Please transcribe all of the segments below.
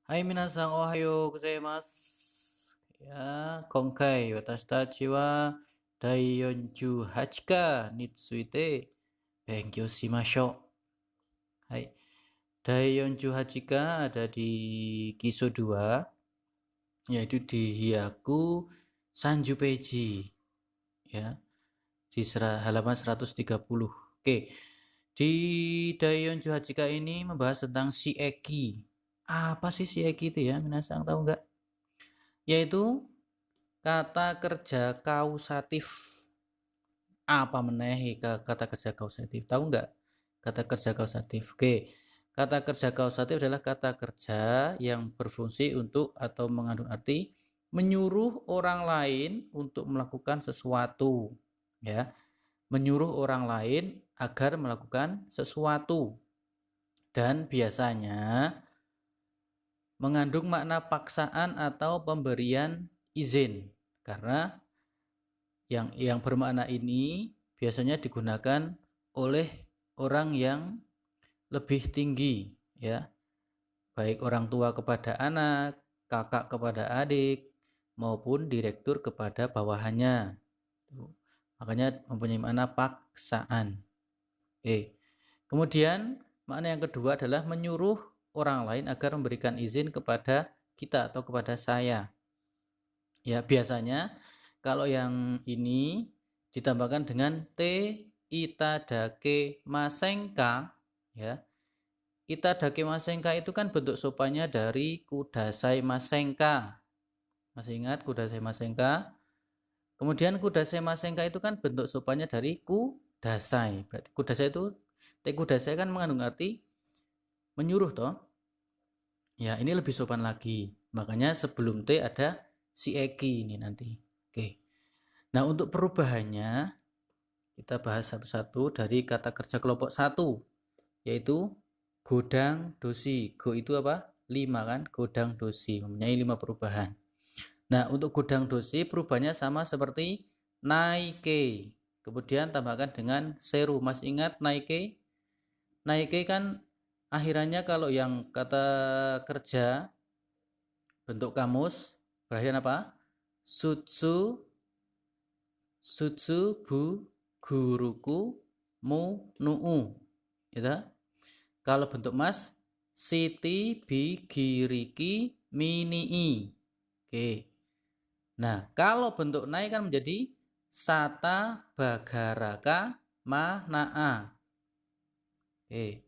はい、皆さんおはようございます。今回私たちは第48課について勉強しましょう。はい。第48課ada di Kiso 2, yaitu di Hyaku Sanjupeji. Ya, di halaman 130. Oke, di Daiyon Juhachika ini membahas tentang Shieki. Apa sih Shieki itu ya? Minasang tahu nggak? Yaitu kata kerja kausatif. Apa meneh kata kerja kausatif? Tahu nggak? Kata kerja kausatif. Oke. Kata kerja kausatif adalah kata kerja yang berfungsi untuk atau mengandung arti menyuruh orang lain untuk melakukan sesuatu, ya. Menyuruh orang lain agar melakukan sesuatu. Dan biasanya mengandung makna paksaan atau pemberian izin. Karena yang bermakna ini biasanya digunakan oleh orang yang lebih tinggi, ya, baik orang tua kepada anak, kakak kepada adik, maupun direktur kepada bawahannya. Makanya mempunyai makna paksaan. Oke. Kemudian makna yang kedua adalah menyuruh orang lain agar memberikan izin kepada kita atau kepada saya. Ya, biasanya kalau yang ini ditambahkan dengan te itadake masenka, ya. Itadake masenka itu kan bentuk sopannya dari kudasai masenka. Masih ingat kudasai masenka? Kemudian kudasai masenka itu kan bentuk sopannya dari kudasai. Berarti kudasai itu te kudasai kan mengandung arti menyuruh toh. Ya, ini lebih sopan lagi. Makanya sebelum te ada si eki ini nanti. Oke. Nah, untuk perubahannya kita bahas satu-satu dari kata kerja kelompok 1, yaitu godang dosi. Go itu apa? 5 kan? Godang dosi mempunyai 5 perubahan. Nah, untuk godang dosi perubahannya sama seperti naike. Kemudian tambahkan dengan seru. Mas ingat naike? Naike kan akhirannya kalau yang kata kerja bentuk kamus berakhiran apa? Sutsu, sutsu bu guruku mu nuu, gitu. Kalau bentuk mas siti bi giriki minii. Oke. Nah, kalau bentuk nai kan menjadi sata bagaraka manaa. Oke.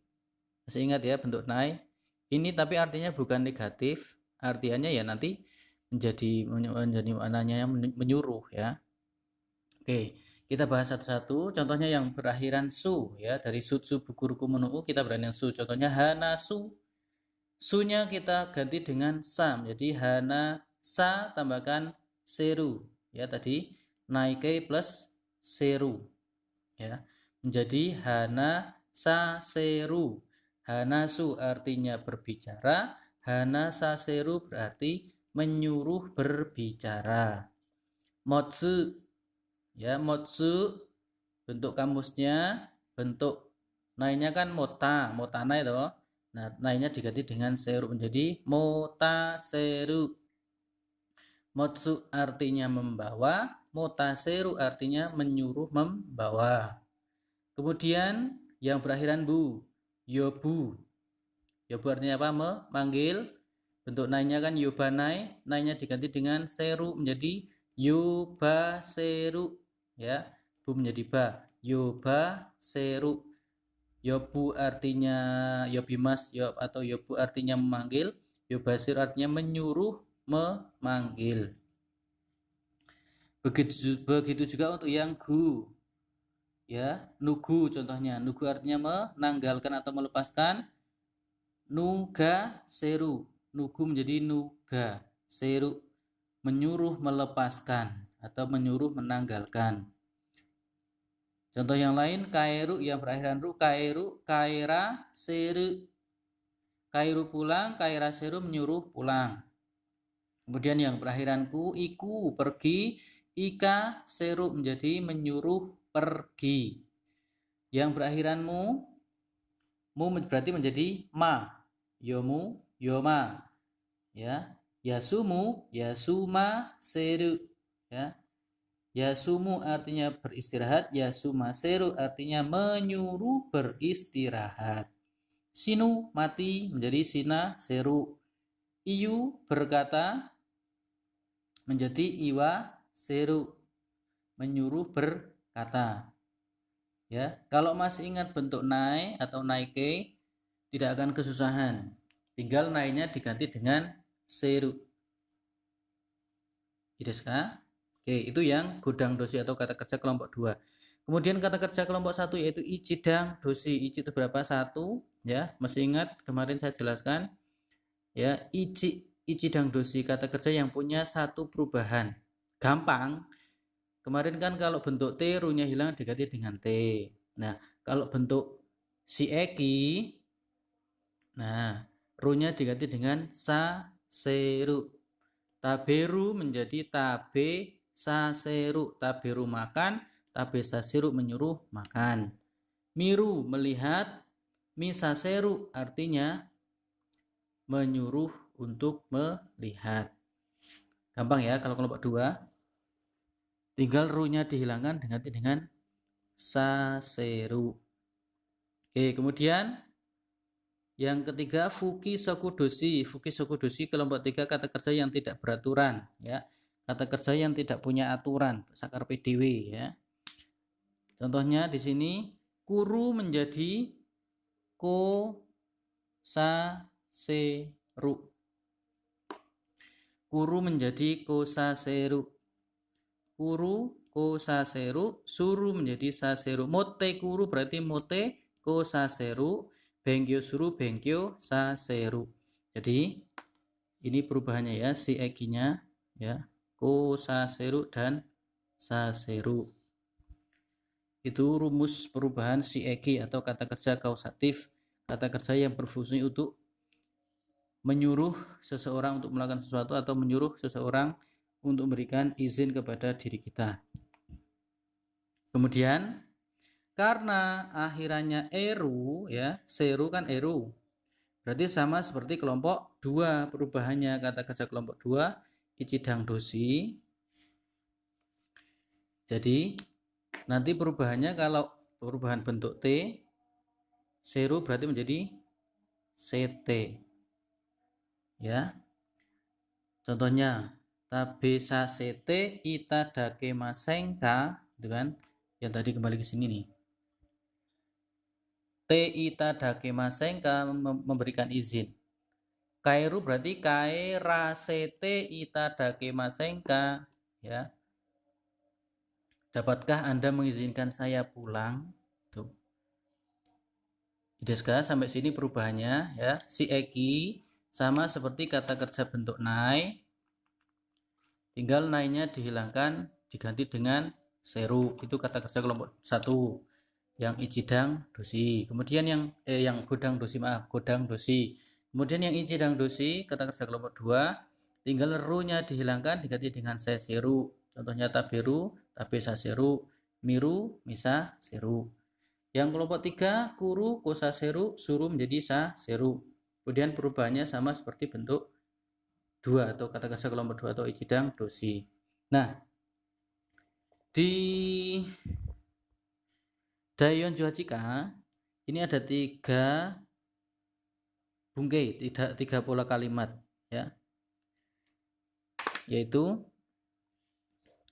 Masih ingat ya bentuk nai? Ini tapi artinya bukan negatif, artinya ya nanti menjadi maknanya menyuruh ya. Oke, kita bahas satu-satu. Contohnya yang berakhiran su ya, dari sutsu bukuruku menuu kita berakhiran su. Contohnya hanasu. Su-nya kita ganti dengan sa. Jadi hana sa tambahkan seru. Ya, tadi naike plus seru. Ya. Menjadi hana sa seru. Hanasu artinya berbicara, hana sa seru berarti menyuruh berbicara. Motsu, ya, motsu bentuk kamusnya, bentuk nainya kan mota nai toh. Nah, nainya diganti dengan seru menjadi mota seru. Motsu artinya membawa, mota seru artinya menyuruh membawa. Kemudian yang berakhiran bu, yobu. Yobu artinya apa? Memanggil. Bentuk nainya kan yobanai, nainya diganti dengan seru menjadi yoba seru, ya. Bu menjadi ba, yoba seru. Yobu artinya yobimas, yob atau yobu artinya memanggil, yobasir artinya menyuruh memanggil. Begitu juga untuk yang gu. Ya, nugu contohnya. Nugu artinya menanggalkan atau melepaskan. Nuga seru. Nugu menjadi nuga seru. Menyuruh melepaskan atau menyuruh menanggalkan. Contoh yang lain, kairu yang berakhiran ru, kairu, kaira, seru. Kairu pulang, kaira seru menyuruh pulang. Kemudian yang berakhiran ku, iku, pergi, ika, seru menjadi menyuruh pergi. Yang berakhiran mu berarti menjadi ma, yomu, yoma. ya. Yasumu, yasuma seru, ya. Yasumu artinya beristirahat, yasuma seru artinya menyuruh beristirahat. Sinu mati menjadi sina seru. Iyu berkata menjadi iwa seru, menyuruh berkata. Ya, kalau masih ingat bentuk nai atau naike tidak akan kesusahan. Tinggal nainya diganti dengan seru. Deska? Oke, itu yang godang dosi atau kata kerja kelompok 2. Kemudian kata kerja kelompok 1 yaitu ichidang dosi. Ichi itu berapa? 1, ya. Masih ingat kemarin saya jelaskan? Ya, ichidang dosi kata kerja yang punya satu perubahan. Gampang. Kemarin kan kalau bentuk T ru-nya hilang diganti dengan T. Nah, kalau bentuk si eki, nah, ru-nya diganti dengan sa seru. Taberu menjadi tabe saseru. Taberu makan, tabe saseru menyuruh makan. Miru melihat, misaseru artinya menyuruh untuk melihat. Gampang ya kalau kelompok 2. Tinggal ru-nya dihilangkan diganti dengan saseru. Oke, kemudian yang ketiga fuki sokudoshi. Fuki sokudoshi kelompok 3 kata kerja yang tidak beraturan, ya. Kata kerja yang tidak punya aturan, sakar PDW, ya. Contohnya di sini kuru menjadi ko sa seru. Kuru menjadi ko sa seru. Kuru ko sa seru, suru menjadi saseru. Mote kuru berarti mote ko sa seru. Bengkyo suru, bengkyo saseru. Jadi ini perubahannya ya, si ekinya ya, ko saseru dan saseru. Itu rumus perubahan si eki atau kata kerja kausatif, kata kerja yang berfungsi untuk menyuruh seseorang untuk melakukan sesuatu atau menyuruh seseorang untuk memberikan izin kepada diri kita. Kemudian karena akhirannya eru, ya, seru kan eru. Berarti sama seperti kelompok 2 perubahannya. Kata kerja kelompok 2 ichidang doshi. Jadi nanti perubahannya kalau perubahan bentuk T, seru berarti menjadi CT. Ya. Contohnya tabe sasete itadake masenka, gitu kan? Yang tadi kembali ke sini nih. Te itadake masenka memberikan izin. Kairu berarti kae rasete itadake masenka, ya. Dapatkah Anda mengizinkan saya pulang? Tuh. Deska sampai sini perubahannya, ya. Si eki sama seperti kata kerja bentuk nai. Tinggal nainya dihilangkan diganti dengan seru. Itu kata kerja kelompok 1. Yang ichidang doshi. Kemudian yang godang doshi, godang doshi. Kemudian yang ichidang doshi kata kerja kelompok 2, tinggal ru-nya dihilangkan diganti dengan seru. Contohnya taberu, tabe saseru, miru, misa seru. Yang kelompok 3 kuru, kosa seru, suru menjadi saseru. Kemudian perubahannya sama seperti bentuk 2 atau kata kerja kelompok 2 atau ichidang doshi. Nah, di Daiyon Juhachika ini ada 3 bungkei, 3 pola kalimat, ya. Yaitu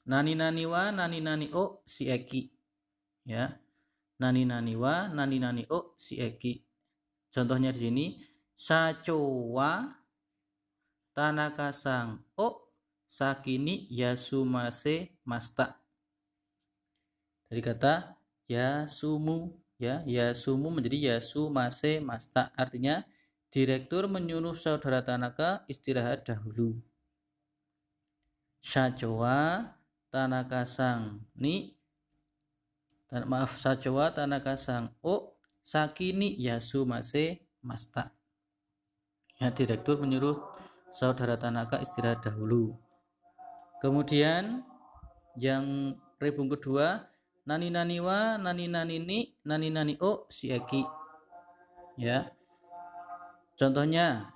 nani nani wa nani nani o si eki, ya. Nani nani wa nani nani o si eki. Contohnya di sini sacho wa tanaka-san o sakini yasumase masta. Dari kata yasumu, ya, yasumu menjadi yasumase masta, artinya direktur menyuruh saudara Tanaka istirahat dahulu. Sachowa Tanaka-san ni, Sachowa Tanaka-san o sakini yasumase masta. Ya, direktur menyuruh saudara Tanaka istirahat dahulu. Kemudian yang rebung kedua nani nani wa nani nani ni nani nani o si eki, ya. Contohnya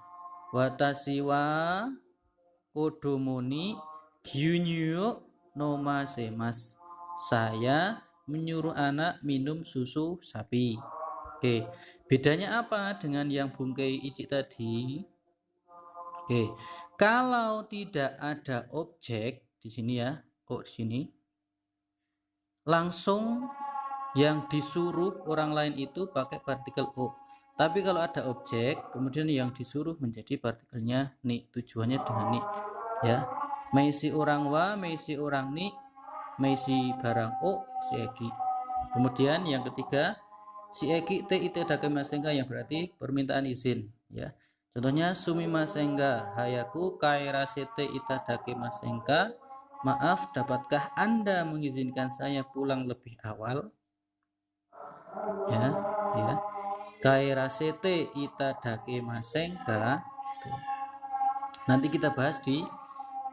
watashi wa kodomo ni gyunyu nomazemasu. Saya menyuruh anak minum susu sapi. Oke, bedanya apa dengan yang bungkai ichi tadi? Oke, kalau tidak ada objek di sini ya, di sini langsung yang disuruh orang lain itu pakai partikel o. Tapi kalau ada objek, kemudian yang disuruh menjadi partikelnya ni, tujuannya dengan ni, ya. Meisi orang wa, meisi orang ni, meisi barang o, si eki. Kemudian yang ketiga, si eki te ite dakemasenga, yang berarti permintaan izin, ya. Contohnya sumimasenga hayaku kairasete ita dakemasenga. Maaf, dapatkah Anda mengizinkan saya pulang lebih awal? Ya, ya. Kairasete itadakemasenga. Nanti kita bahas di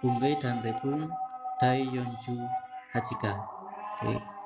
Bungkai dan Rebung Daiyonju Hachika. Oke.